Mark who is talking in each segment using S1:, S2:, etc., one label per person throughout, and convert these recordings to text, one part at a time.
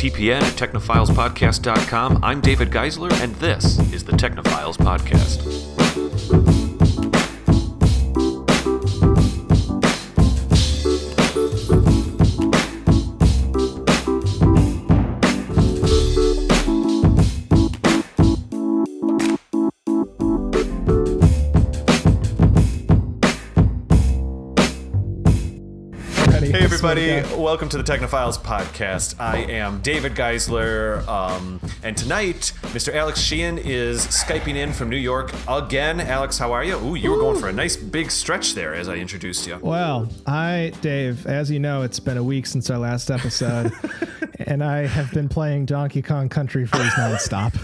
S1: TPN at technophilespodcast.com. I'm David Geisler, and this is the Technophiles Podcast. Hey everybody, welcome to the Technophiles Podcast. I am David Geisler, and tonight, Mr. Alex Sheehan is Skyping in from New York again. Alex, how are you? Ooh, you were going for a nice big stretch there as I introduced you.
S2: Well, Dave, as you know, it's been a week since our last episode, and I have been playing Donkey Kong Country Freeze nonstop.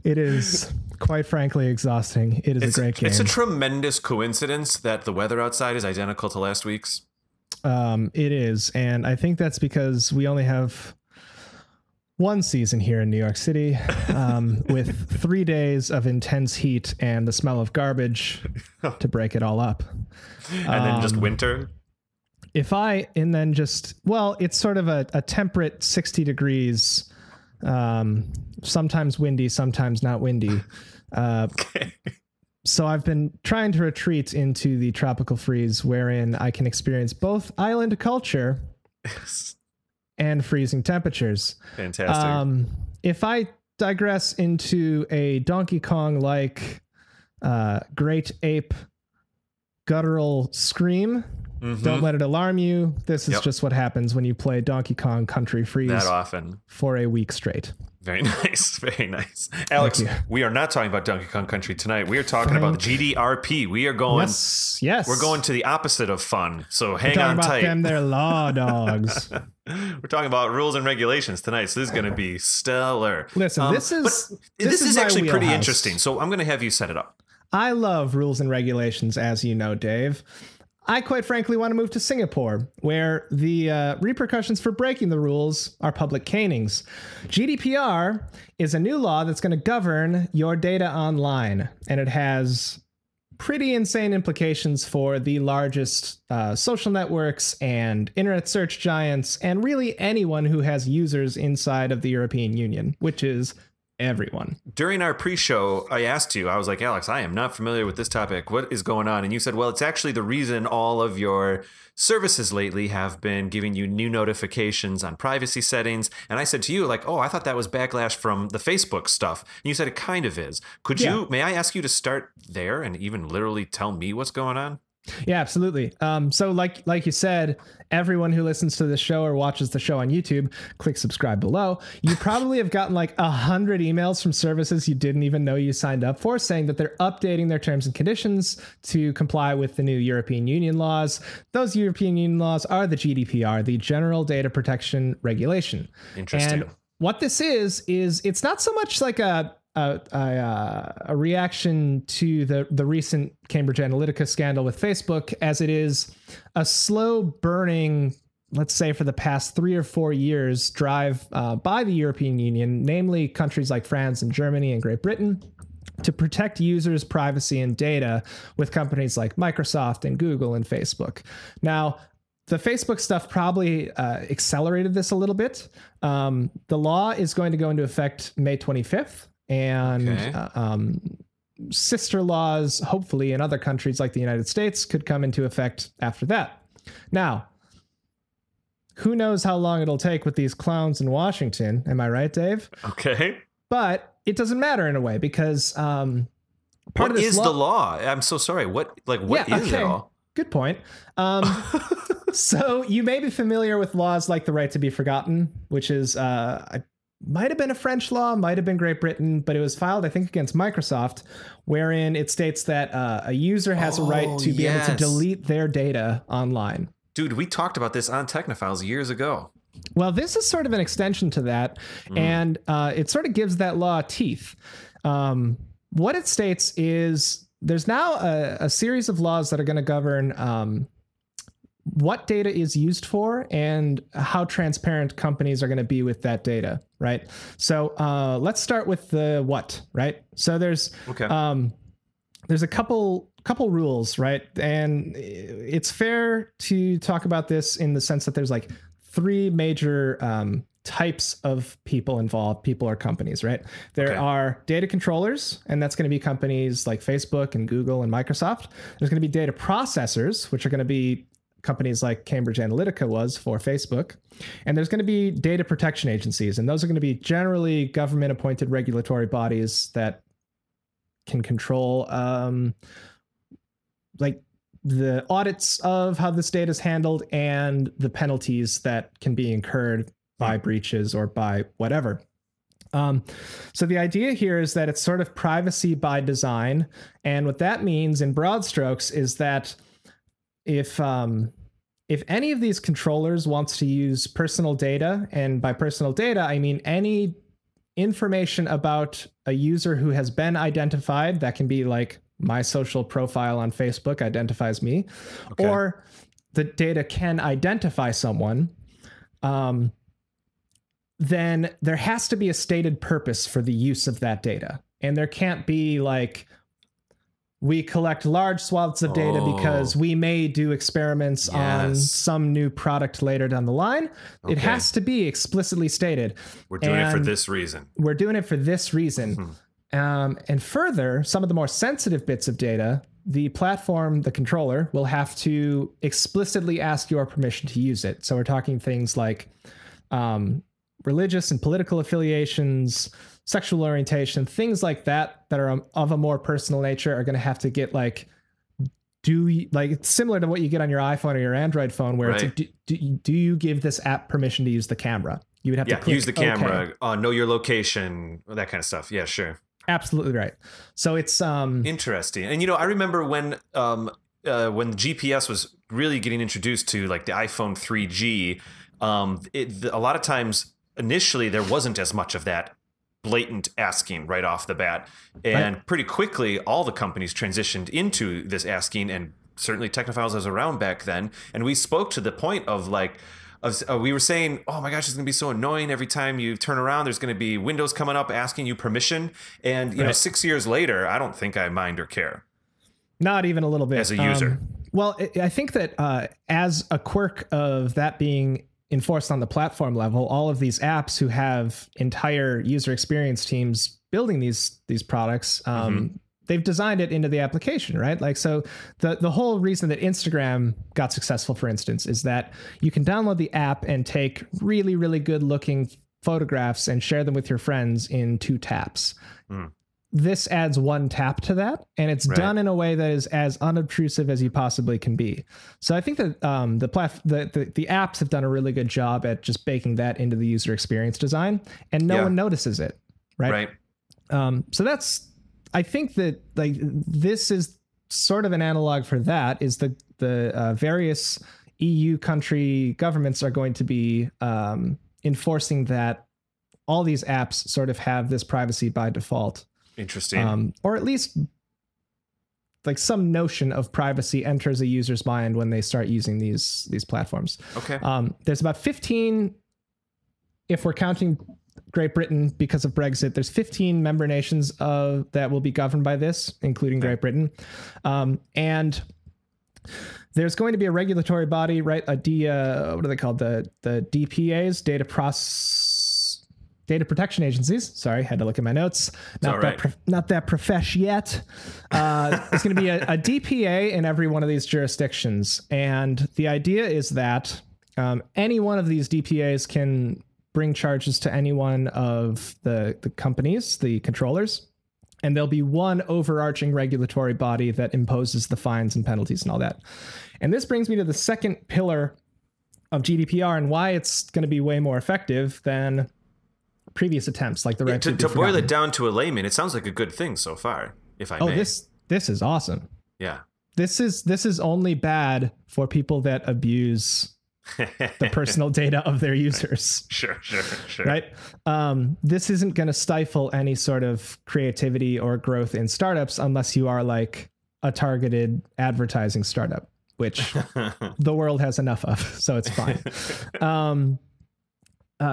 S2: It is, quite frankly, exhausting. It is a great game.
S1: It's a tremendous coincidence that the weather outside is identical to last week's.
S2: It is, and I think that's because we only have one season here in New York City, with 3 days of intense heat and the smell of garbage to break it all up.
S1: And then just winter?
S2: It's sort of a temperate 60 degrees, sometimes windy, sometimes not windy.
S1: Okay.
S2: So I've been trying to retreat into the tropical freeze wherein I can experience both island culture and freezing temperatures.
S1: Fantastic.
S2: If I digress into a Donkey Kong-like great ape guttural scream, don't let it alarm you. This is just what happens when you play Donkey Kong Country Freeze
S1: that often
S2: for a week straight.
S1: Very nice. Very nice. Alex, we are not talking about Donkey Kong Country tonight. We are talking about the GDPR. We are going.
S2: Yes.
S1: We're going to the opposite of fun. So hang on tight.
S2: Them, they're law dogs.
S1: We're talking about rules and regulations tonight. So this is going to be stellar.
S2: Listen, this is
S1: actually pretty interesting. So I'm going to have you set it up.
S2: I love rules and regulations, as you know, Dave. I quite frankly want to move to Singapore, where the repercussions for breaking the rules are public canings. GDPR is a new law that's going to govern your data online, and it has pretty insane implications for the largest social networks and internet search giants, and really anyone who has users inside of the European Union, which is everyone.
S1: During our pre-show, I asked you, I was like, Alex, I am not familiar with this topic. What is going on? And you said, well, it's actually the reason all of your services lately have been giving you new notifications on privacy settings. And I said to you, like, oh, I thought that was backlash from the Facebook stuff. And you said it kind of is. May I ask you to start there and even literally tell me what's going on?
S2: Yeah, absolutely. So like you said, everyone who listens to the show or watches the show on YouTube, click subscribe below. You probably have gotten like 100 emails from services you didn't even know you signed up for saying that they're updating their terms and conditions to comply with the new European Union laws. Those European Union laws are the GDPR, the General Data Protection Regulation.
S1: Interesting.
S2: And what this is it's not so much like a reaction to the recent Cambridge Analytica scandal with Facebook as it is a slow burning, let's say for the past 3 or 4 years, drive by the European Union, namely countries like France and Germany and Great Britain, to protect users' privacy and data with companies like Microsoft and Google and Facebook. Now, the Facebook stuff probably accelerated this a little bit. The law is going to go into effect May 25th. And sister laws, hopefully in other countries like the United States, could come into effect after that. Now, who knows how long it'll take with these clowns in Washington? Am I right, Dave?
S1: Okay.
S2: But it doesn't matter in a way because
S1: what is the law? I'm so sorry. What is it all?
S2: Good point. So you may be familiar with laws like the right to be forgotten, which is might have been a French law, might have been Great Britain, but it was filed, I think, against Microsoft, wherein it states that a user has a right to be able to delete their data online.
S1: Dude, we talked about this on Technophiles years ago.
S2: Well, this is sort of an extension to that, and it sort of gives that law teeth. What it states is there's now a series of laws that are going to govern what data is used for and how transparent companies are going to be with that data, right? So let's start with the what, right? So there's a couple rules, right? And it's fair to talk about this in the sense that there's like three major types of people involved, people or companies, right? There are data controllers, and that's going to be companies like Facebook and Google and Microsoft. There's going to be data processors, which are going to be companies like Cambridge Analytica was for Facebook. And there's going to be data protection agencies, and those are going to be generally government-appointed regulatory bodies that can control like the audits of how this data is handled and the penalties that can be incurred by breaches or by whatever. So the idea here is that it's sort of privacy by design. And what that means in broad strokes is that if any of these controllers wants to use personal data, and by personal data, I mean any information about a user who has been identified, that can be like my social profile on Facebook identifies me, or the data can identify someone, then there has to be a stated purpose for the use of that data. And there can't be like, we collect large swaths of data because we may do experiments on some new product later down the line. It has to be explicitly stated.
S1: We're doing it for this reason.
S2: We're doing it for this reason. And further, some of the more sensitive bits of data, the platform, the controller, will have to explicitly ask your permission to use it. So we're talking things like religious and political affiliations, sexual orientation, things like that are of a more personal nature are going to have to get like, it's similar to what you get on your iPhone or your Android phone, where it's like, do you give this app permission to use the camera? You would have to click,
S1: use the camera, know your location, that kind of stuff. Yeah, sure.
S2: Absolutely right. So it's
S1: interesting. And I remember when GPS was really getting introduced to like the iPhone 3G, a lot of times initially there wasn't as much of that blatant asking right off the bat, and pretty quickly all the companies transitioned into this asking, and certainly Technophiles was around back then, and we spoke to the point of like we were saying, oh my gosh, it's gonna be so annoying every time you turn around, there's gonna be windows coming up asking you permission, and you know 6 years later I don't think I mind or care,
S2: not even a little bit
S1: as a user.
S2: Well, I think that as a quirk of that being enforced on the platform level, all of these apps who have entire user experience teams building these products, they've designed it into the application, right? Like, so the whole reason that Instagram got successful, for instance, is that you can download the app and take really, really good looking photographs and share them with your friends in 2 taps. This adds 1 tap to that, and it's done in a way that is as unobtrusive as you possibly can be. So I think that the apps have done a really good job at just baking that into the user experience design, and no one notices it, right? So that's, I think that like this is sort of an analog for that, is the various EU country governments are going to be enforcing that all these apps sort of have this privacy by default.
S1: Interesting.
S2: Or at least like some notion of privacy enters a user's mind when they start using these platforms.
S1: Okay.
S2: There's about 15, if we're counting Great Britain because of Brexit, there's 15 member nations that will be governed by this, including Great Britain. And there's going to be a regulatory body, right? What are they called? The DPAs, data protection agencies. Sorry, had to look at my notes. Not that profesh yet. There's going to be a DPA in every one of these jurisdictions. And the idea is that any one of these DPAs can bring charges to any one of the companies, the controllers, and there'll be one overarching regulatory body that imposes the fines and penalties and all that. And this brings me to the second pillar of GDPR and why it's going to be way more effective than previous attempts, like the right
S1: to boil it down to a layman. It sounds like a good thing so far, if I may.
S2: This is awesome.
S1: Yeah.
S2: This is only bad for people that abuse the personal data of their users.
S1: Sure.
S2: Right? This isn't going to stifle any sort of creativity or growth in startups unless you are like a targeted advertising startup, which the world has enough of, so it's fine.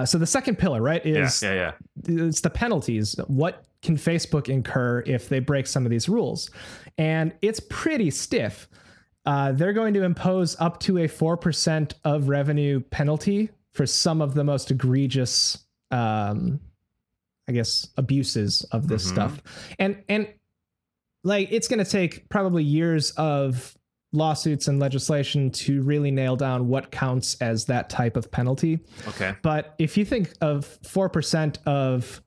S2: So the second pillar, right, is it's the penalties. What can Facebook incur if they break some of these rules? And it's pretty stiff. They're going to impose up to a 4% of revenue penalty for some of the most egregious, I guess, abuses of this stuff. And like, it's going to take probably years of lawsuits and legislation to really nail down what counts as that type of penalty.
S1: Okay.
S2: But if you think of 4% of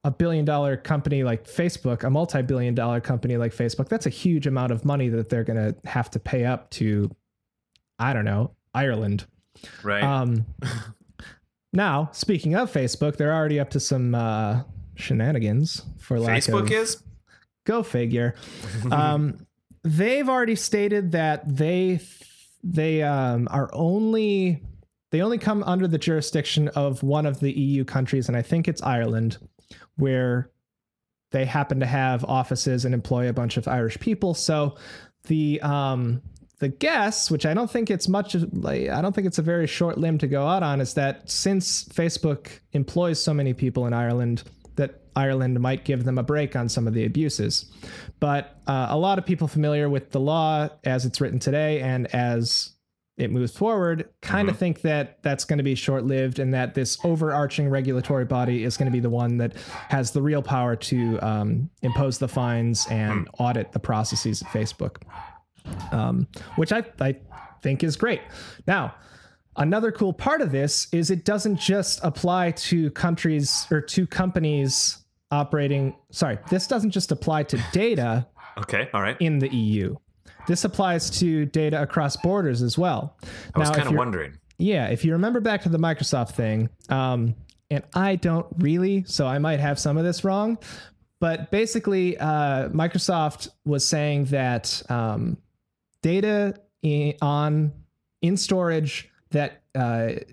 S2: a $1 billion company like Facebook, a multi-billion dollar company like Facebook, that's a huge amount of money that they're going to have to pay up to, I don't know, Ireland.
S1: Right.
S2: Now, speaking of Facebook, they're already up to some shenanigans for lack of...
S1: Facebook is?
S2: Go figure. They've already stated that they only come under the jurisdiction of one of the EU countries, and I think it's Ireland, where they happen to have offices and employ a bunch of Irish people. So the guess, which I don't think it's much, like, I don't think it's a very short limb to go out on, is that since Facebook employs so many people in Ireland, that Ireland might give them a break on some of the abuses. But a lot of people familiar with the law as it's written today and as it moves forward kind of think that that's going to be short-lived, and that this overarching regulatory body is going to be the one that has the real power to impose the fines and audit the processes at Facebook, which I think is great. Now, another cool part of this is it doesn't just apply to countries or to companies operating. Sorry, this doesn't just apply to data.
S1: Okay. All right.
S2: In the EU. This applies to data across borders as well.
S1: I was kind of wondering.
S2: Yeah, if you remember back to the Microsoft thing, and I don't really, so I might have some of this wrong, but basically Microsoft was saying that data in storage that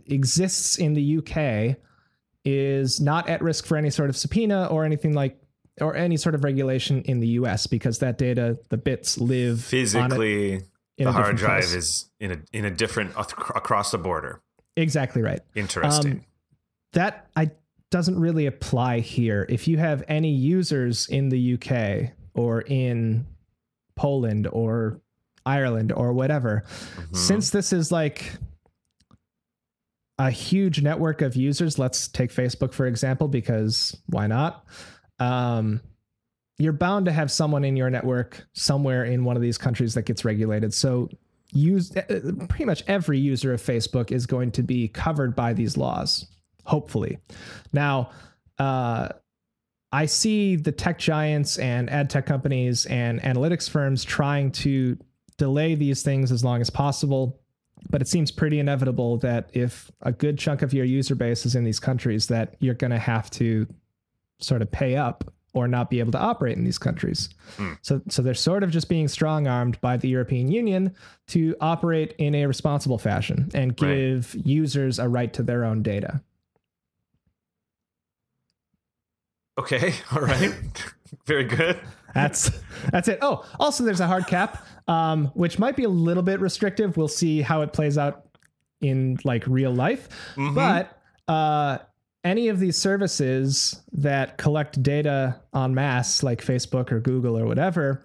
S2: exists in the UK is not at risk for any sort of subpoena or anything like, or any sort of regulation in the US, because that data, the bits live
S1: physically. The hard drive is in a different across the border.
S2: Exactly right.
S1: Interesting.
S2: That doesn't really apply here. If you have any users in the UK or in Poland or Ireland or whatever, since this is like a huge network of users, let's take Facebook for example, because why not? You're bound to have someone in your network somewhere in one of these countries that gets regulated. So pretty much every user of Facebook is going to be covered by these laws, hopefully. Now, I see the tech giants and ad tech companies and analytics firms trying to delay these things as long as possible, but it seems pretty inevitable that if a good chunk of your user base is in these countries, that you're going to have to sort of pay up or not be able to operate in these countries. So they're sort of just being strong-armed by the European Union to operate in a responsible fashion and give users a right to their own data.
S1: Okay. All right. Very good.
S2: That's it. Oh, also there's a hard cap, which might be a little bit restrictive. We'll see how it plays out in like real life. But any of these services that collect data en masse, like Facebook or Google or whatever,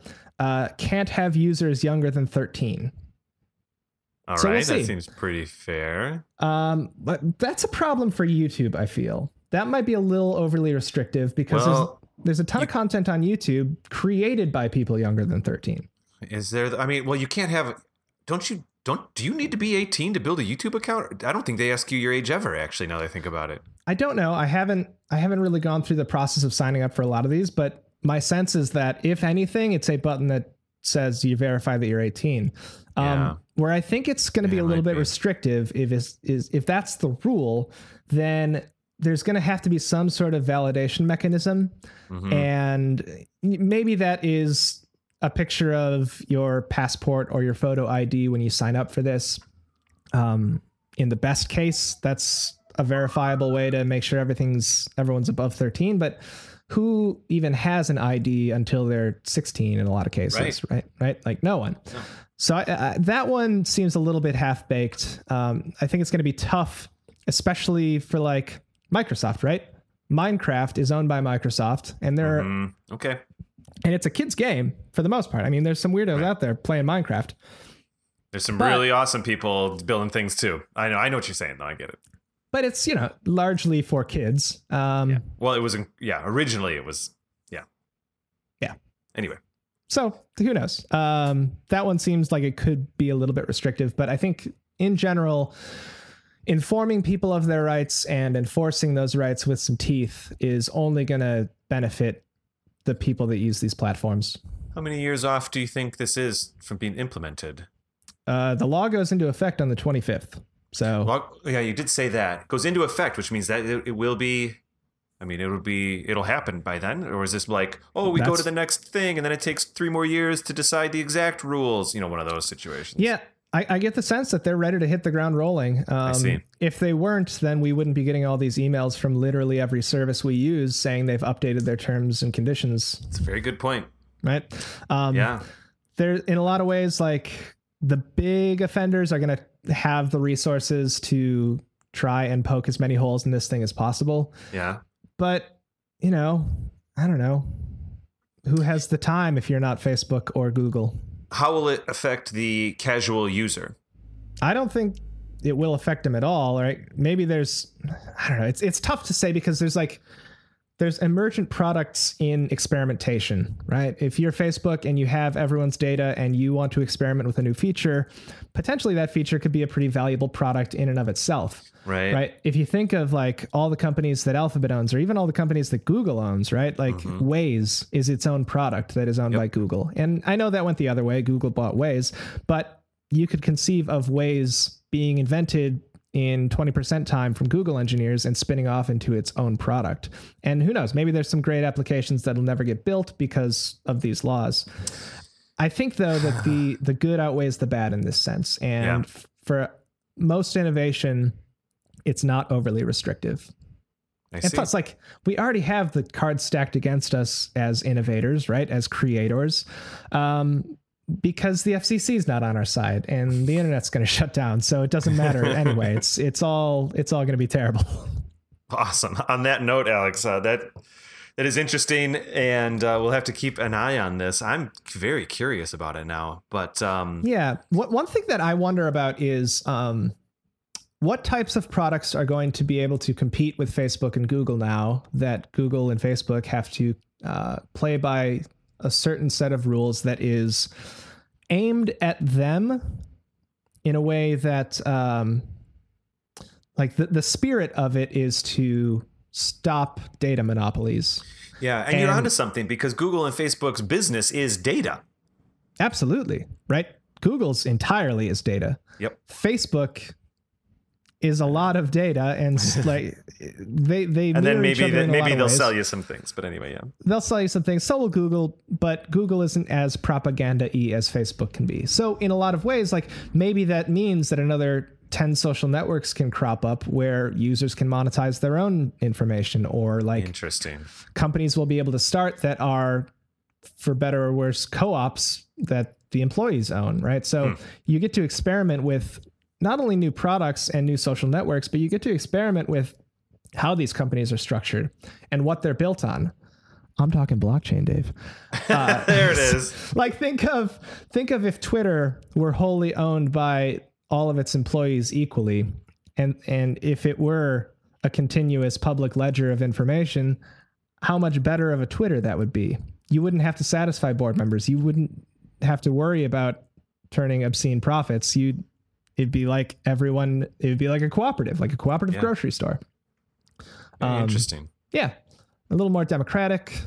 S2: can't have users younger than 13.
S1: All right, that seems pretty fair.
S2: But that's a problem for YouTube, I feel. That might be a little overly restrictive because there's a ton of content on YouTube created by people younger than 13.
S1: Is there? I mean, well, you can't have. Do you need to be 18 to build a YouTube account? I don't think they ask you your age ever, actually, now that I think about it.
S2: I don't know. I haven't really gone through the process of signing up for a lot of these, but my sense is that if anything, it's a button that says you verify that you're 18. Where I think it's going to be a little bit restrictive if that's the rule, then there's going to have to be some sort of validation mechanism. And maybe that is a picture of your passport or your photo ID when you sign up for this. In the best case, that's a verifiable way to make sure everyone's above 13, but who even has an ID until they're 16 in a lot of cases, right? Like no one. No. So that one seems a little bit half-baked. I think it's going to be tough, especially for like Microsoft, right? Minecraft is owned by Microsoft, and they're and it's a kid's game for the most part. I mean, there's some weirdos out there playing Minecraft.
S1: There's some really awesome people building things too. I know what you're saying, though. I get it.
S2: but it's, largely for kids.
S1: Well, it was, originally it was,
S2: Yeah.
S1: Anyway.
S2: So who knows? That one seems like it could be a little bit restrictive, but I think in general, informing people of their rights and enforcing those rights with some teeth is only going to benefit the people that use these platforms.
S1: How many years off do you think this is from being implemented?
S2: The law goes into effect on the 25th. So
S1: you did say that. It goes into effect, which means that it will be, it'll happen by then. Or is this like, we go to the next thing and then it takes 3 more years to decide the exact rules? One of those situations.
S2: Yeah. I get the sense that they're ready to hit the ground rolling.
S1: I see.
S2: If they weren't, then we wouldn't be getting all these emails from literally every service we use saying they've updated their terms and conditions.
S1: It's a very good point.
S2: Right?
S1: Yeah.
S2: There, in a lot of ways, like the big offenders are going to have the resources to try and poke as many holes in this thing as possible.
S1: Yeah.
S2: But, I don't know. Who has the time if you're not Facebook or Google?
S1: How will it affect the casual user?
S2: I don't think it will affect them at all. Right? Maybe I don't know. It's tough to say because there's emergent products in experimentation, right? If you're Facebook and you have everyone's data and you want to experiment with a new feature, potentially that feature could be a pretty valuable product in and of itself. Right. If you think of like all the companies that Alphabet owns, or even all the companies that Google owns, right? Like Waze is its own product that is owned by Google. And I know that went the other way. Google bought Waze, but you could conceive of Waze being invented in 20% time from Google engineers and spinning off into its own product. And who knows, maybe there's some great applications that'll never get built because of these laws. I think though that the good outweighs the bad in this sense. And for most innovation, it's not overly restrictive. And plus, like, we already have the cards stacked against us as innovators, right? As creators. Because the FCC is not on our side and the internet's going to shut down. So it doesn't matter anyway. It's all going to be terrible.
S1: Awesome. On that note, Alex, that is interesting. And we'll have to keep an eye on this. I'm very curious about it now. But
S2: one thing that I wonder about is what types of products are going to be able to compete with Facebook and Google now that Google and Facebook have to play by a certain set of rules that is aimed at them in a way that like the spirit of it is to stop data monopolies.
S1: Yeah. And you're onto something because Google and Facebook's business is data.
S2: Absolutely. Right. Google's entirely is data.
S1: Yep.
S2: Facebook is a lot of data, and like they
S1: and then maybe they'll
S2: ways.
S1: sell you some things. But anyway,
S2: they'll sell you some things. So will Google, but Google isn't as propaganda-y as Facebook can be. So in a lot of ways, like maybe that means that another 10 social networks can crop up where users can monetize their own information, or like
S1: interesting
S2: companies will be able to start that are, for better or worse, co-ops that the employees own, right? So you get to experiment with not only new products and new social networks, but you get to experiment with how these companies are structured and what they're built on. I'm talking blockchain, Dave.
S1: There it is.
S2: Like think of if Twitter were wholly owned by all of its employees equally, and if it were a continuous public ledger of information, how much better of a Twitter that would be. You wouldn't have to satisfy board members. You wouldn't have to worry about turning obscene profits. It'd be like everyone, it would be like a cooperative grocery store.
S1: Interesting.
S2: Yeah. A little more democratic,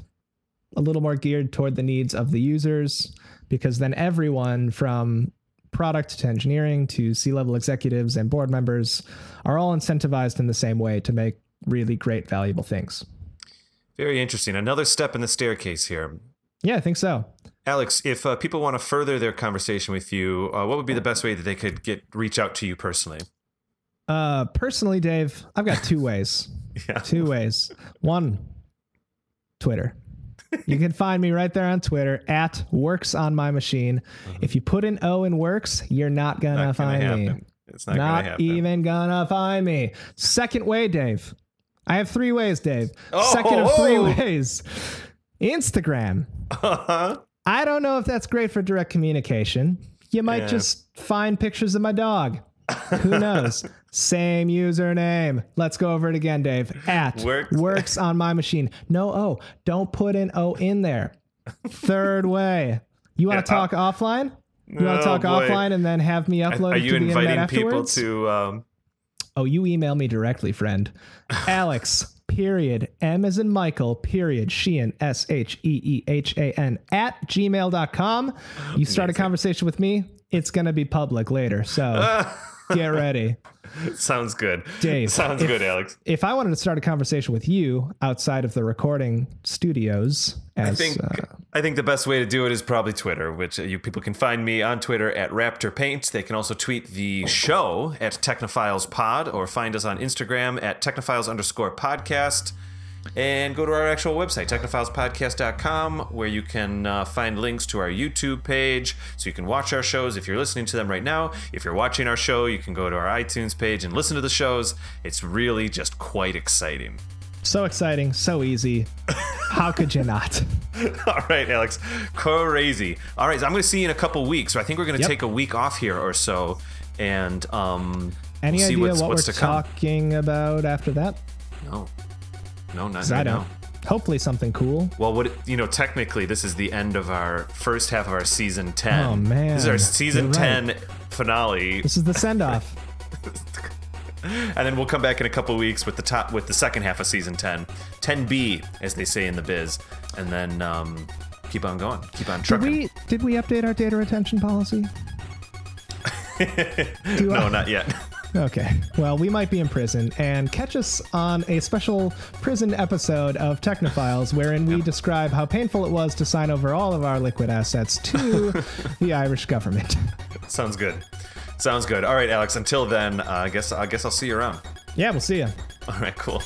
S2: a little more geared toward the needs of the users, because then everyone from product to engineering to C-level executives and board members are all incentivized in the same way to make really great, valuable things.
S1: Very interesting. Another step in the staircase here.
S2: Yeah, I think so.
S1: Alex, if people want to further their conversation with you, what would be the best way that they could reach out to you personally?
S2: Personally, Dave, I've got 2 ways.
S1: Yeah.
S2: 2 ways. 1, Twitter. You can find me right there on Twitter at Works on My Machine. If you put an O in Works, you're not gonna find me.
S1: It's not gonna happen.
S2: Even gonna find me. Second way, Dave. I have 3 ways, Dave. Second of 3 ways. Instagram. I don't know if that's great for direct communication. You might just find pictures of my dog. Who knows? Same username. Let's go over it again, Dave. At works on my machine. No O. Don't put an O in there. Third way. You want to talk offline? You want to talk offline and then have me upload it to the internet afterwards?
S1: Are you inviting people to...
S2: Oh, you email me directly, friend. Alex, period, M as in Michael, period, Sheehan, Sheehan, at gmail.com. You start a conversation with me, it's going to be public later. So get ready.
S1: Sounds good.
S2: Dave.
S1: Sounds good, Alex.
S2: If I wanted to start a conversation with you outside of the recording studios, I
S1: think the best way to do it is probably Twitter, which you people can find me on Twitter at Raptor Paint. They can also tweet the show at Technophiles Pod, or find us on Instagram at Technophiles_podcast. And go to our actual website, technophilespodcast.com, where you can find links to our YouTube page, so you can watch our shows if you're listening to them right now. If you're watching our show, you can go to our iTunes page and listen to the shows. It's really just quite exciting.
S2: So exciting, so easy. How could you not?
S1: All right, Alex. Crazy. All right, so I'm going to see you in a couple weeks. So I think we're going to take a week off here or so. And
S2: any
S1: we'll see
S2: idea what
S1: what's
S2: we're
S1: to come.
S2: talking about after that?
S1: No, not
S2: I don't. Hopefully something cool.
S1: Well, technically, this is the end of our first half of our season 10.
S2: Oh, man.
S1: This is our season 10 finale.
S2: This is the send-off.
S1: And then we'll come back in a couple weeks with the second half of season 10. 10B, as they say in the biz. And then keep on going. Keep on trucking.
S2: Did we update our data retention policy?
S1: No, not yet.
S2: Okay, well, we might be in prison, and catch us on a special prison episode of Technophiles, wherein we describe how painful it was to sign over all of our liquid assets to the Irish government.
S1: Sounds good. All right, Alex, until then, I guess I'll see you around.
S2: Yeah, we'll see you.
S1: All right, cool.